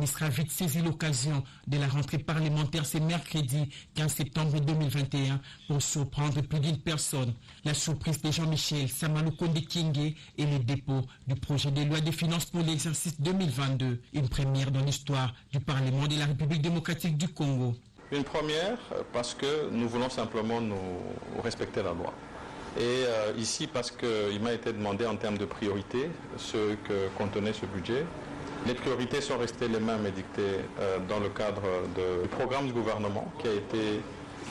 Il sera vite saisi l'occasion de la rentrée parlementaire ce mercredi 15 septembre 2021 pour surprendre plus d'une personne. La surprise de Jean-Michel Samaloukonde Kingé et le dépôt du projet de loi de finances pour l'exercice 2022. Une première dans l'histoire du Parlement de la République démocratique du Congo. Une première parce que nous voulons simplement nous respecter la loi. Et ici parce qu'il m'a été demandé en termes de priorité ce que contenait ce budget. Les priorités sont restées les mêmes édictées dans le cadre du programme du gouvernement qui a été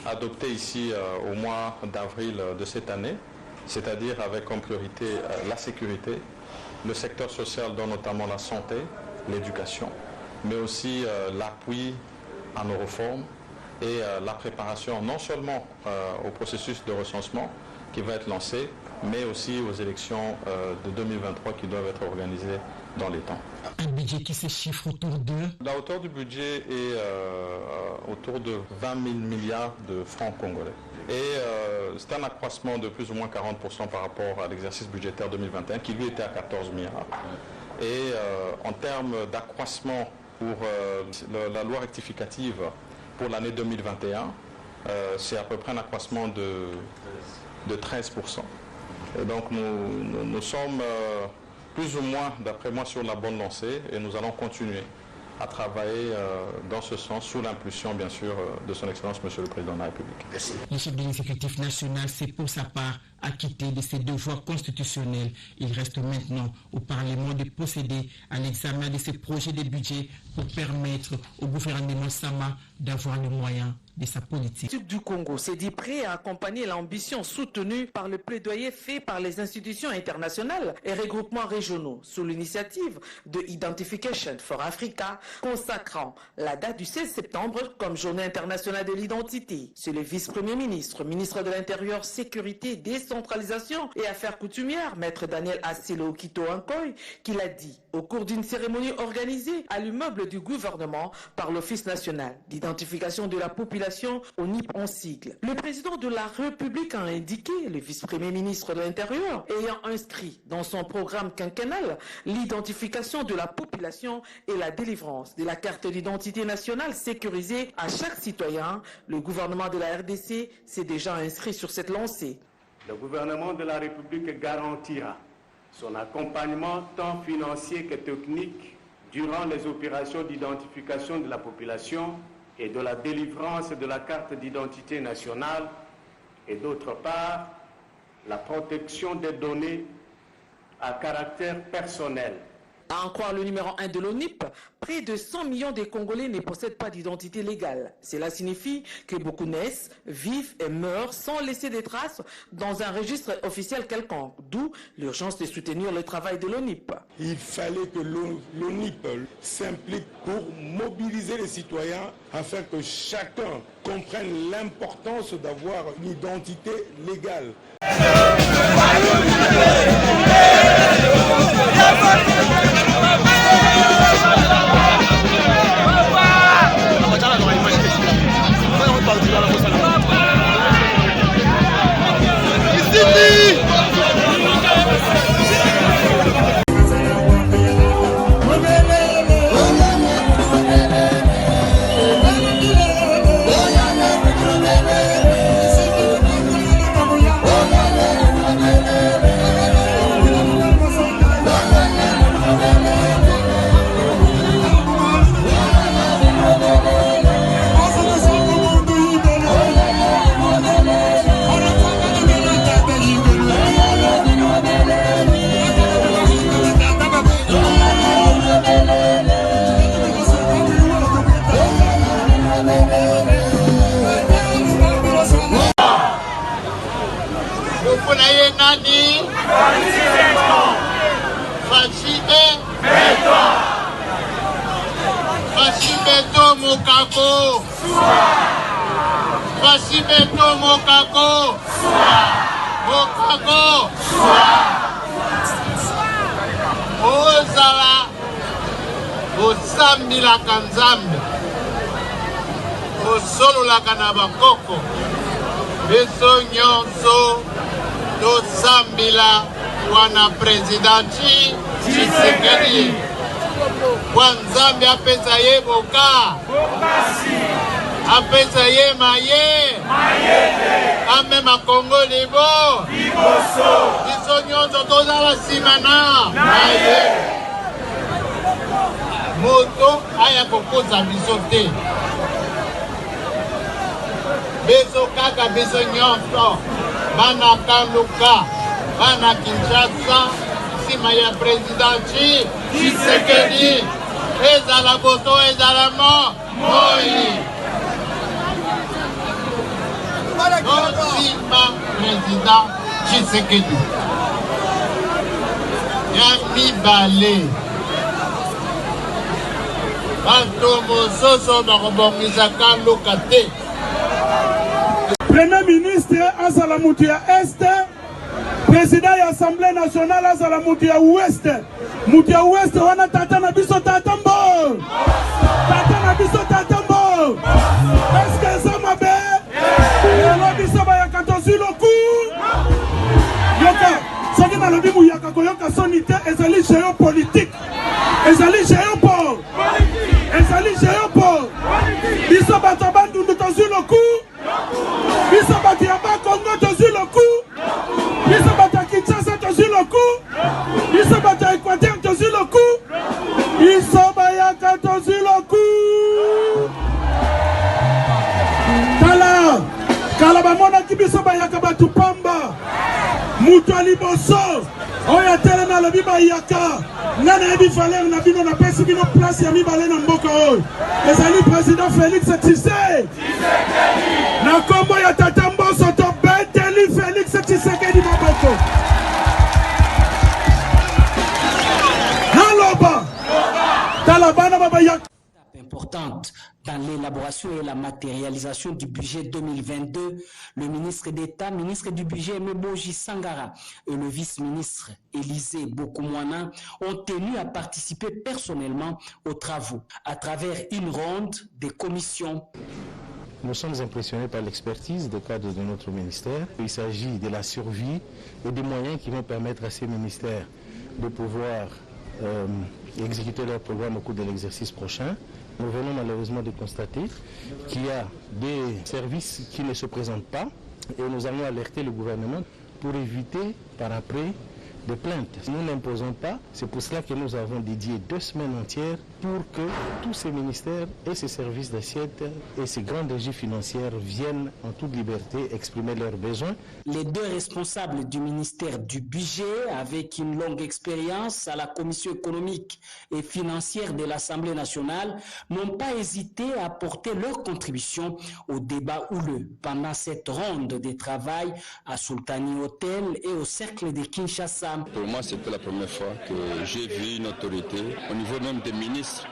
adopté ici au mois d'avril de cette année, c'est-à-dire avec comme priorité la sécurité, le secteur social dont notamment la santé, l'éducation, mais aussi l'appui à nos réformes et la préparation non seulement au processus de recensement qui va être lancé, mais aussi aux élections de 2023 qui doivent être organisées dans les temps. Un budget qui se chiffre autour de... La hauteur du budget est autour de 20 000 milliards de francs congolais. Et c'est un accroissement de plus ou moins 40% par rapport à l'exercice budgétaire 2021 qui lui était à 14 milliards. Et en termes d'accroissement pour la loi rectificative pour l'année 2021, c'est à peu près un accroissement de 13%. Et donc nous sommes plus ou moins, d'après moi, sur la bonne lancée et nous allons continuer à travailler dans ce sens sous l'impulsion, bien sûr, de son Excellence, Monsieur le Président de la République. Merci. Le chef de l'exécutif national s'est pour sa part acquitté de ses devoirs constitutionnels. Il reste maintenant au Parlement de procéder à l'examen de ce projet de budget pour permettre au gouvernement Sama d'avoir les moyens de sa politique. Du Congo s'est dit prêt à accompagner l'ambition soutenue par le plaidoyer fait par les institutions internationales et regroupements régionaux sous l'initiative de Identification for Africa, consacrant la date du 16 septembre comme journée internationale de l'identité. C'est le vice-premier ministre, ministre de l'Intérieur, Sécurité, Décentralisation et Affaires coutumières, maître Daniel Asselo Kito Ankoy, qui l'a dit au cours d'une cérémonie organisée à l'immeuble du gouvernement par l'Office national d'identification de la population, ONIP en sigle. Le président de la République a indiqué, le vice-premier ministre de l'Intérieur, ayant inscrit dans son programme quinquennal l'identification de la population et la délivrance de la carte d'identité nationale sécurisée à chaque citoyen, le gouvernement de la RDC s'est déjà inscrit sur cette lancée. Le gouvernement de la République garantira son accompagnement tant financier que technique durant les opérations d'identification de la population et de la délivrance de la carte d'identité nationale et d'autre part la protection des données à caractère personnel. À en croire le numéro 1 de l'ONIP, près de 100 millions de Congolais ne possèdent pas d'identité légale. Cela signifie que beaucoup naissent, vivent et meurent sans laisser des traces dans un registre officiel quelconque, d'où l'urgence de soutenir le travail de l'ONIP. Il fallait que l'ONIP s'implique pour mobiliser les citoyens afin que chacun comprenne l'importance d'avoir une identité légale. osambelaka nzambe osololaka na bakoko biso nyonso tosambela wana president Tshisekedi kwa Nzambe apesa ye boka apesa ye maye ame makongo libo biso nyonso tozala nsima na maye moto aya kokoza biso te biso kaka biso nyonso bana Kanluka bana Kinshasa nsima ya président Tshisekedi ezala boto ezala moi nsima président Tshisekedi ya mibale bato mosusu bakobongisa Kanluka te. Premier ministre azala mutu ya este, président ya Assemblée nationale azala mutu ya ouest. Mutu ya ouest wana tata na biso tata mbo. Tata na biso tata mbo. Est-ce que ça mabe? Lelo biso ba ya katosi loku. Yoka, soki na lobi mu yaka koyoka sonite ezali géopolitique. Ezali géopo. Ezali géopo. Biso bato bandundu tozi loku. Biso bato ya Bakongo tozi loku. Biso bato ya Kinshasa tozi loku. Biso bato ya Équateur tozi loku. Biso bayaka tozi loku. Kala bamona ki biso bayaka batu pamba. Mutu aliboso. Oya tele na lobi bayaka. Nana yebi Valère na bino na pesi bino place ya mibale na mboka oyo. Ezali président Félix Tshisekedi. Na kombo ya tata mboso to beteli Félix Tshisekedi maboko. Naloba. Talabana baba yak. Importante dans l'élaboration et la matérialisation du budget 2022, le ministre d'État, ministre du budget Meboji Sangara et le vice-ministre Élisée Bokoumouana ont tenu à participer personnellement aux travaux à travers une ronde des commissions. Nous sommes impressionnés par l'expertise des cadres de notre ministère. Il s'agit de la survie et des moyens qui vont permettre à ces ministères de pouvoir exécuter leur programme au cours de l'exercice prochain. Nous venons malheureusement de constater qu'il y a des services qui ne se présentent pas et nous allons alerter le gouvernement pour éviter par après des plaintes. Nous n'imposons pas, c'est pour cela que nous avons dédié 2 semaines entières pour que tous ces ministères et ces services d'assiette et ces grandes régies financières viennent en toute liberté exprimer leurs besoins. Les 2 responsables du ministère du budget, avec une longue expérience à la commission économique et financière de l'Assemblée nationale, n'ont pas hésité à apporter leur contribution au débat houleux pendant cette ronde de travail à Sultani Hotel et au cercle de Kinshasa. Pour moi, c'était la première fois que j'ai vu une autorité, au niveau même des ministres,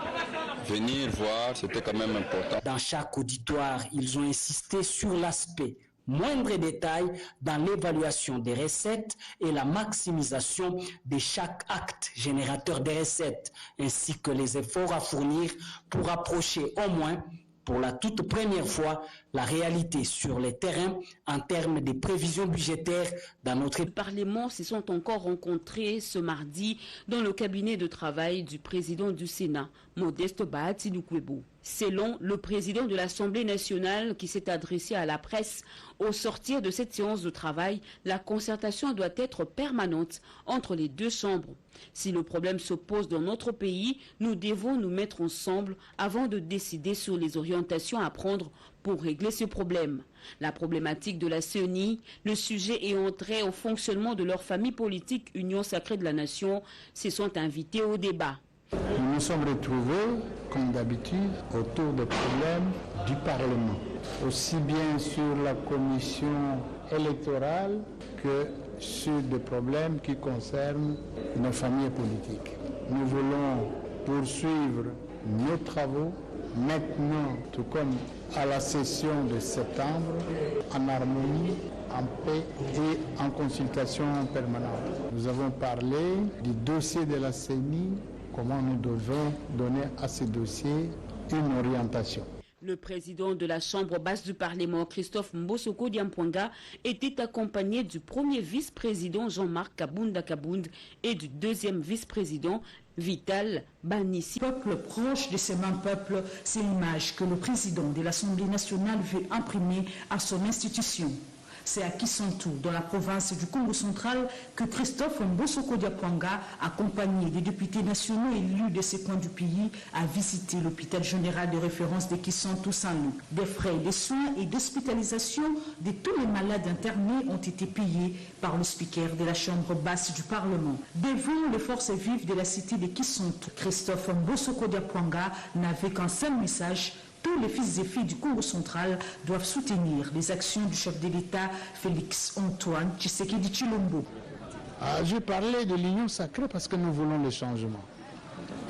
venir voir, c'était quand même important. Dans chaque auditoire, ils ont insisté sur l'aspect moindre détail dans l'évaluation des recettes et la maximisation de chaque acte générateur des recettes, ainsi que les efforts à fournir pour approcher au moins pour la toute première fois la réalité sur les terrains en termes de prévisions budgétaires dans notre Parlement se sont encore rencontrés ce mardi dans le cabinet de travail du président du Sénat, Modeste Bahati Lukwebo. Selon le président de l'Assemblée nationale qui s'est adressé à la presse, au sortir de cette séance de travail, la concertation doit être permanente entre les 2 chambres. Si le problème se pose dans notre pays, nous devons nous mettre ensemble avant de décider sur les orientations à prendre pour régler ce problème. La problématique de la CENI, le sujet ayant trait au fonctionnement de leur famille politique Union Sacrée de la Nation, se sont invités au débat. Nous nous sommes retrouvés, comme d'habitude, autour des problèmes du Parlement, aussi bien sur la commission électorale que sur des problèmes qui concernent nos familles politiques. Nous voulons poursuivre nos travaux maintenant, tout comme à la session de septembre, en harmonie, en paix et en consultation permanente. Nous avons parlé du dossier de la CENI, comment nous devons donner à ce dossier une orientation. Le président de la Chambre basse du Parlement, Christophe Mbosoko Diampouanga, était accompagné du premier vice-président Jean-Marc Kabunda Kabound et du deuxième vice-président Vital Banissi. Peuple proche de ces mêmes peuples, c'est l'image que le président de l'Assemblée nationale veut imprimer à son institution. C'est à Kisantu, dans la province du Congo central, que Christophe Mbosoko Diapwanga, accompagné des députés nationaux élus de ces coins du pays, a visité l'hôpital général de référence de Kisantu Saint-Loup. Des frais, des soins et d'hospitalisation de tous les malades internés ont été payés par le speaker de la Chambre basse du Parlement. Devant les forces vives de la cité de Kisantu, Christophe Mbosoko Diapwanga n'avait qu'un seul message: tous les fils et filles du Congo central doivent soutenir les actions du chef de l'État, Félix Antoine Tshisekedi Tshilombo. J'ai parlé de l'union sacrée parce que nous voulons le changement.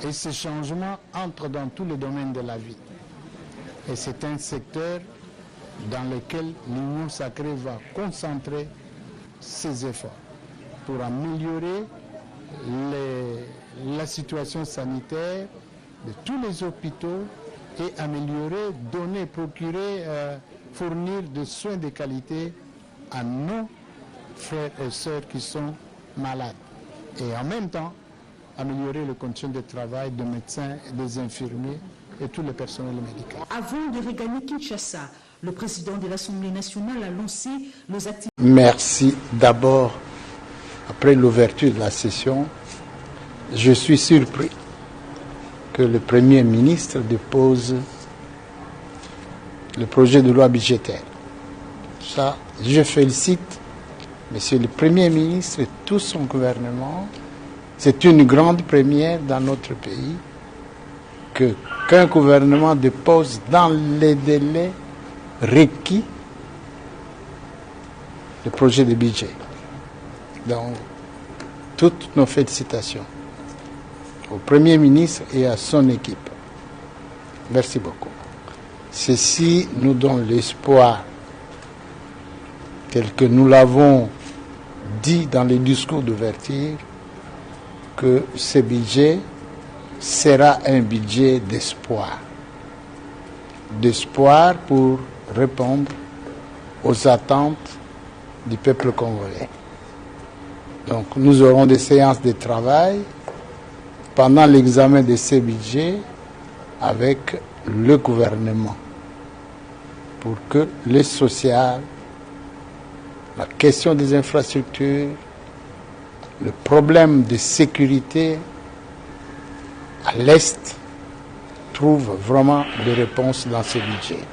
Et ce changement entre dans tous les domaines de la vie. Et c'est un secteur dans lequel l'union sacrée va concentrer ses efforts pour améliorer la situation sanitaire de tous les hôpitaux et améliorer, donner, procurer, fournir des soins de qualité à nos frères et sœurs qui sont malades. Et en même temps, améliorer les conditions de travail des médecins, des infirmiers et tout le personnel médical. Avant de regagner Kinshasa, le président de l'Assemblée nationale a lancé les activités. Merci. D'abord, après l'ouverture de la session, je suis surpris que le Premier ministre dépose le projet de loi budgétaire. Ça, je félicite Monsieur le Premier ministre et tout son gouvernement. C'est une grande première dans notre pays qu'un gouvernement dépose dans les délais requis le projet de budget. Donc, toutes nos félicitations au Premier ministre et à son équipe. Merci beaucoup. Ceci nous donne l'espoir, tel que nous l'avons dit dans les discours d'ouverture, que ce budget sera un budget d'espoir. D'espoir pour répondre aux attentes du peuple congolais. Donc nous aurons des séances de travail pendant l'examen de ces budgets avec le gouvernement pour que les social, la question des infrastructures, le problème de sécurité à l'Est trouvent vraiment des réponses dans ce budget.